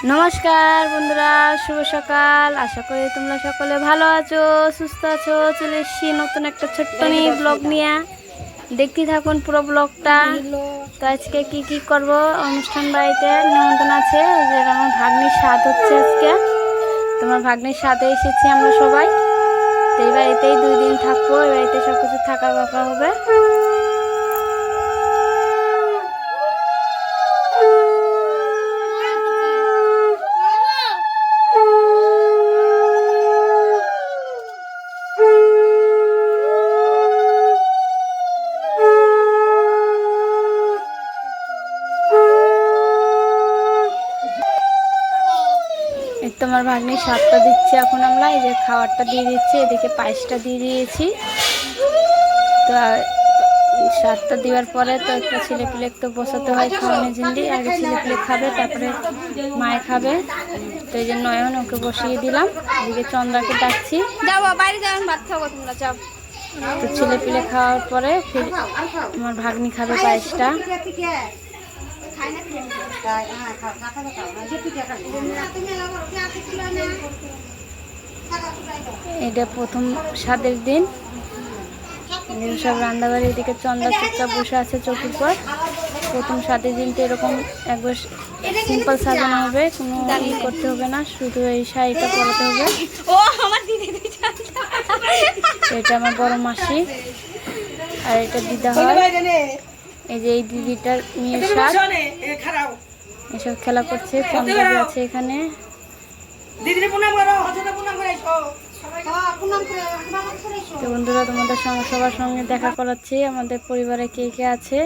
নমস্কার বন্ধুরা, শুভ সকাল। আশা করি তোমরা সকলে ভালো আছো, সুস্থ আছো। চলে এসেছি নতুন একটা ছোট্ট ব্লগ নিয়ে। দেখতে থাকুন পুরো ব্লগটা। তো আজকে কি করব, অনুষ্ঠান বাড়িতে নিমন্ত্রণ আছে। যে আমার ভাগ্নির স্বাদ হচ্ছে আজকে। তোমার ভাগ্নির স্বাদে এসেছি আমরা সবাই। তো এই বাড়িতেই 2 দিন থাকবো। এই বাড়িতে সব কিছু থাকা হবে। তোমার ভাগ্নির স্বাদটা দিচ্ছি এখন আমরা। এই যে খাবারটা দিয়ে দিচ্ছি, এদিকে পায়েসটা দিয়ে দিয়েছি। তো স্বাদটা দেওয়ার পরে তো একটা ছেলেপিলে একটু বসাতে হয় খাওয়ানোর জন্য। আগে ছেলেপিলে খাবে, তারপরে মায়ে খাবে। তো এই জন্য নয়ন ওকে বসিয়ে দিলাম। এদিকে চন্দ্রাকে ডাকছি, যাও বাইরে যাও, ভাত খাবো, তোমরা যাও। তো ছেলেপিলে খাওয়ার পরে ফির আমার ভাগ্নি খাবে পায়েসটা। এটা প্রথম স্বাদের দিন। সব রান্নাবাড়ি, এদিকে চন্দ্রা চুপচাপ বসে আছে চৌকির পর। প্রথম স্বাদের দিন তো এরকম একবার সিম্পল সাজানো হবে, কোনো ই করতে হবে না, শুধু এই শাড়িটা পরাতে হবে। এটা আমার বড় মাসি, আর এটা দিদা হয়। এই যে এই দিদিটার মেয়ের সাথ এসব খেলা করছে। চন্দ্রা আছে এখানে। তো বন্ধুরা, তোমাদের সঙ্গে সবার সঙ্গে দেখা করাচ্ছি। আমাদের পরিবারে কে কে আছে।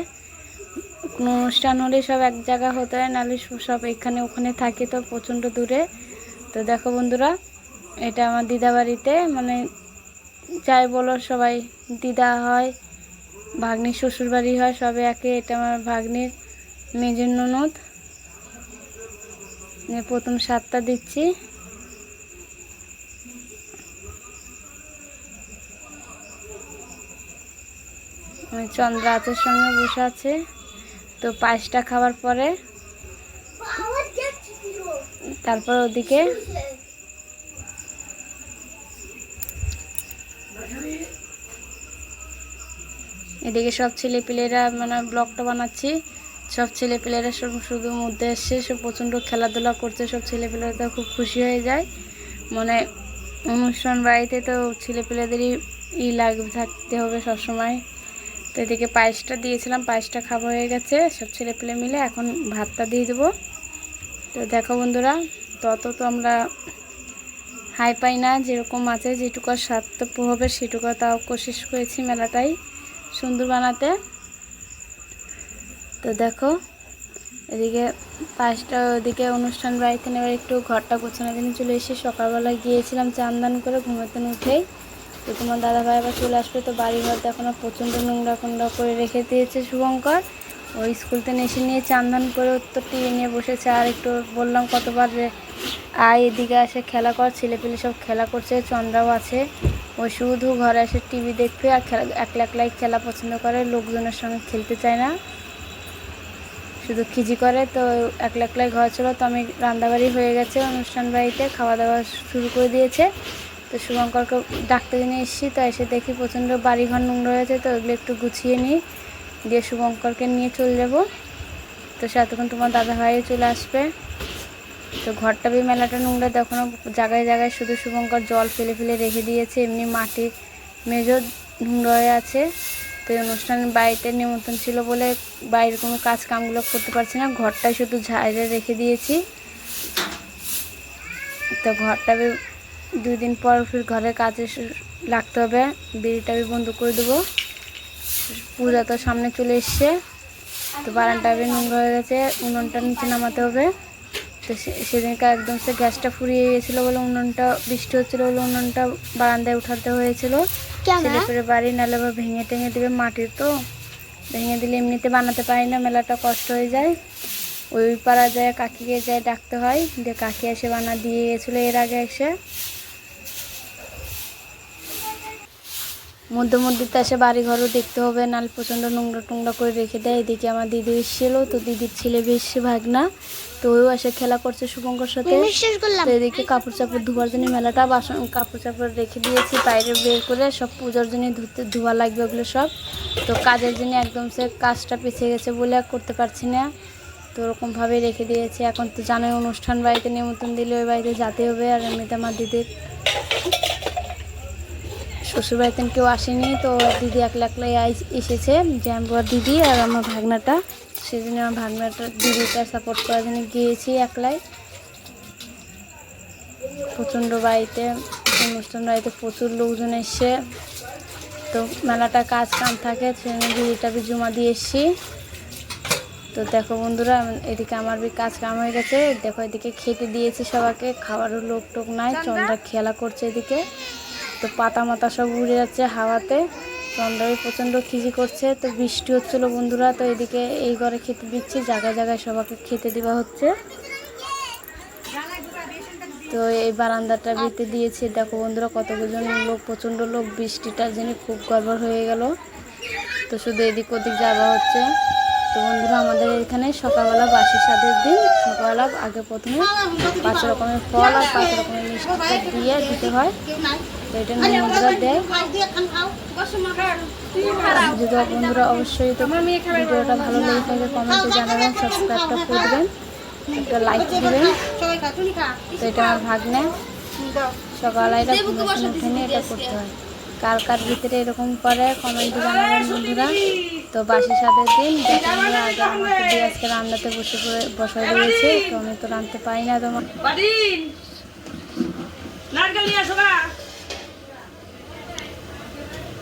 কোনো অনুষ্ঠান হলে সব এক জায়গা হতে হয়, নাহলে সব এখানে ওখানে থাকে, তো প্রচণ্ড দূরে। তো দেখো বন্ধুরা, এটা আমার দিদা বাড়িতে, মানে যাই বলো সবাই দিদা হয়, ভাগ্নির শ্বশুর বাড়ি হয়, সবে একে। এটা আমার ভাগ্নির মেজর ননদ। প্রথম স্বাদটা দিচ্ছি। চন্দ্রা আচার সঙ্গে বসে আছে। তো পায়েসটা খাওয়ার পরে তারপর ওদিকে এদিকে সব ছেলেপিলেরা, মানে ব্লগটা বানাচ্ছি, সব ছেলেপিলেরা সব শুধু মধ্যে এসছে, সব প্রচণ্ড খেলাধুলা করছে। সব ছেলেপিলেরা তো খুব খুশি হয়ে যায়। মানে অনুষ্ঠান বাড়িতে তো ছেলেপিলেদেরই থাকতে হবে সবসময়। তো এদিকে পায়েসটা দিয়েছিলাম, পায়েসটা খাওয়া হয়ে গেছে সব ছেলেপিলে মিলে। এখন ভাতটা দিয়ে দেবো। তো দেখো বন্ধুরা, তত তো আমরা হাই পাই না, যেরকম আছে যেটুকু স্বার্থ হবে সেটুকু তাও কোশিশ করেছি মেলাটাই সুন্দর বানাতে। তো দেখো এদিকে পায়েসটা, ওদিকে অনুষ্ঠান বাড়িতে নেবার একটু ঘরটা গোছানোর জন্য চলে এসে সকালবেলা গিয়েছিলাম চান করে ঘুমাতে উঠেই। তো তোমার দাদাভাই আবার চলে আসবে। তো বাড়িঘর দেখো না, প্রচণ্ড নোংরা করে রেখে দিয়েছে শুভঙ্কর। ওই স্কুল থেকে এসে নিয়ে চান করে তো টিভি নিয়ে বসেছে। আর একটু বললাম কতবার যে আয় এদিকে এসে খেলা কর, ছেলেপিলে সব খেলা করছে। চন্দ্রাও আছে, ওই শুধু ঘরে এসে টিভি দেখবে আর একলা একলাই খেলা পছন্দ করে, লোকজনের সঙ্গে খেলতে চায় না, শুধু খিজি করে। তো একলা একলাই ঘর ছিল। তো আমি রান্নাবাড়ি হয়ে গেছে অনুষ্ঠান বাড়িতে, খাওয়া দাওয়া শুরু করে দিয়েছে। তো শুভঙ্করকে ডাক্তার নিয়ে এসেছি। তো এসে দেখি প্রচণ্ড বাড়িঘর নোংরা হয়েছে। তো ওগুলো একটু গুছিয়ে নিই, দিয়ে শুভঙ্করকে নিয়ে চলে যাব। তো তখন তোমার দাদাভাইও চলে আসবে। তো ঘরটা মেলাটা নোংরা, দেখো না জায়গায় জায়গায় শুধু শুভঙ্কর জল ফেলে রেখে দিয়েছে। এমনি মাটির মেজো নোংরা হয়ে আছে। তো অনুষ্ঠানের বাড়িতে নিমন্ত্রণ ছিল বলে বাইরের কোনো কাজ কামগুলো করতে পারছি না, ঘরটাই শুধু ঝাড়ে রেখে দিয়েছি। তো ঘরটা 2 দিন পর ফির ঘরের কাজে লাগতে হবে। বিড়িটা বন্ধ করে দেবো। পূজা তো সামনে চলে এসছে। তো বারান্দা নোংরা হয়ে গেছে, উনুনটা নিচে নামাতে হবে। তো সেদিনকে একদম সে গ্যাসটা ফুরিয়ে গিয়েছিলো বলে, উনুনটা বৃষ্টি হচ্ছিলো বলে উনুনটা বারান্দায় উঠাতে হয়েছিল। ছেলেপেলে বাড়ি নাহলে আবার ভেঙে টেঙে দেবে, মাটির তো ভেঙে দিলে এমনিতে বানাতে পারি না, মেলাটা কষ্ট হয়ে যায়। ওই পাড়া যায়, কাকিকে যায় ডাকতে হয়, দিয়ে কাকি এসে বানা দিয়ে গেছিলো এর আগে এসে। মধ্যে তো এসে বাড়ি ঘরও দেখতে হবে, নাহলে প্রচণ্ড নোংরা টোংরা করে রেখে দেয়। এদিকে আমার দিদি এসেছিলো, তো দিদির ছেলে বেশি ভাগনা, তো ওও এসে খেলা করছে শুভঙ্কর সাথে। তো এদিকে কাপড় চাপড় ধোয়ার জন্য মেলাটা বাসন কাপড় চাপড় রেখে দিয়েছি বাইরে বের করে, সব পূজার জন্য ধোয়া লাগবে ওগুলো সব। তো কাজের জন্য একদম সে কাজটা পিছিয়ে গেছে বলে আর করতে পারছি না, তো ওরকমভাবে রেখে দিয়েছি। এখন তো জানোই অনুষ্ঠান বাড়িতে নিমন্ত্রণ দিলে ওই বাড়িতে যেতে হবে। আর এমনিতে আমার দিদির শ্বশুর বাড়িতে কেউ আসেনি, তো দিদি একলা একলাই এসেছে, জ্যাম্বুয়ার দিদি আর আমার ভাগনাটা। সেই জন্য আমার ভাগনাটা দিদিটা সাপোর্ট করার জন্য গিয়েছি একলাই। প্রচণ্ড বাড়িতে অনুষ্ঠান বাড়িতে প্রচুর লোকজন এসছে, তো মেলাটা কাজ কাম থাকে, সেজন্য দিদিটা জমা দিয়ে এসছি। তো দেখো বন্ধুরা, এদিকে আমার কাজ কাম হয়ে গেছে। দেখো এদিকে খেতে দিয়েছি সবাইকে, খাওয়ারও লোক টোক নাই, চন্দ্রা খেলা করছে এদিকে। তো পাতা মাতা সব উড়ে যাচ্ছে হাওয়াতে, চন্দ্রাই প্রচণ্ড খিজি করছে। তো বৃষ্টি হচ্ছিলো বন্ধুরা, তো এদিকে এই ঘরে খেতে দিচ্ছি, জায়গায় জায়গায় সবাইকে খেতে দেওয়া হচ্ছে। তো এই বারান্দাটা ভিতরে দিয়েছি। দেখো বন্ধুরা কতজন লোক, প্রচণ্ড লোক, বৃষ্টিটার জন্য খুব গড়বড় হয়ে গেল। তো শুধু এদিক ওদিক যাওয়া হচ্ছে। তো বন্ধুরা আমাদের এখানে সকালবেলা বাসি সাদের দিন সকালবেলা আগে প্রথমে 5 রকমের ফল আর 5 রকমের মিষ্টি দিয়ে দিতে হয়। তো এটা নিমন্ত্রণ দেয়। যদি বন্ধুরা অবশ্যই তো ভিডিওটা ভালো লেগে থাকে কমেন্টে জানাবেন, সাবস্ক্রাইবটা করবেন, একটা লাইক দেবেন। তো এটা আমার ভাগ্নে সকালবেলা এটা উঠে নিয়ে এটা করতে হয়। কার কার ভিতরে এরকম করে কমেন্টে জানাবেন বন্ধুরা। তো বাসি সাদের দিন দেখুন আগে আমাকে দিয়ে আজকে রান্নাতে বসাই দিয়েছে, তো আমি তো রাঁধতে পারি না। তোমার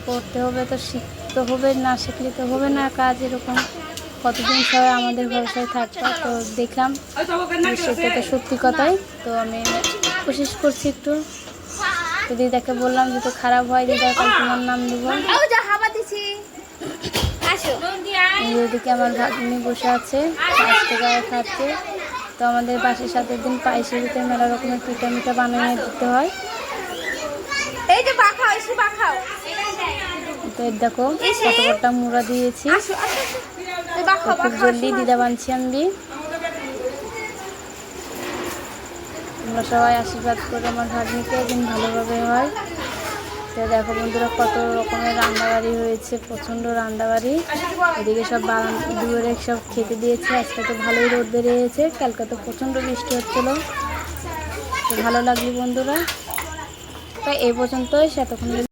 করতে হবে, তো শিখতে হবে, না শিখলে তো হবে না কাজ। এরকম কতদিন সবাই আমাদের ভরসায় থাকতো, তো দেখলাম সেটা তো সত্যি কথাই। তো আমি কোশিশ করছি একটু। তো দিদাকে বললাম যে তো খারাপ হয় দিদা, কাল তোমার নাম দেবো। এদিকে আমার ভাগ্নি বসে আছে, আজকে গায়ে খাচ্ছে। তো আমাদের বাসির সাথে দিন পায়েসের ভিতরে মেলা রকমের পিঠা মিঠা বানিয়ে দিতে হয়। তো দেখো কত বড়টা মুড়া দিয়েছি, খুব জলদি দিদা বানছি আমি। তোমরা সবাই আশীর্বাদ করে আমার ভাগ্নিকে একদিন ভালোভাবে হয়। তো দেখো বন্ধুরা কত রকমের রান্নাবাড়ি হয়েছে, প্রচণ্ড রান্নাবাড়ি। এদিকে সব দুয়ারে সব খেতে দিয়েছে। আজকে তো ভালোই রোদ বেরিয়েছে, কালকে তো প্রচণ্ড বৃষ্টি হচ্ছিলো। তো ভালো লাগলো বন্ধুরা, তাই এই পর্যন্তই। সেতক্ষণ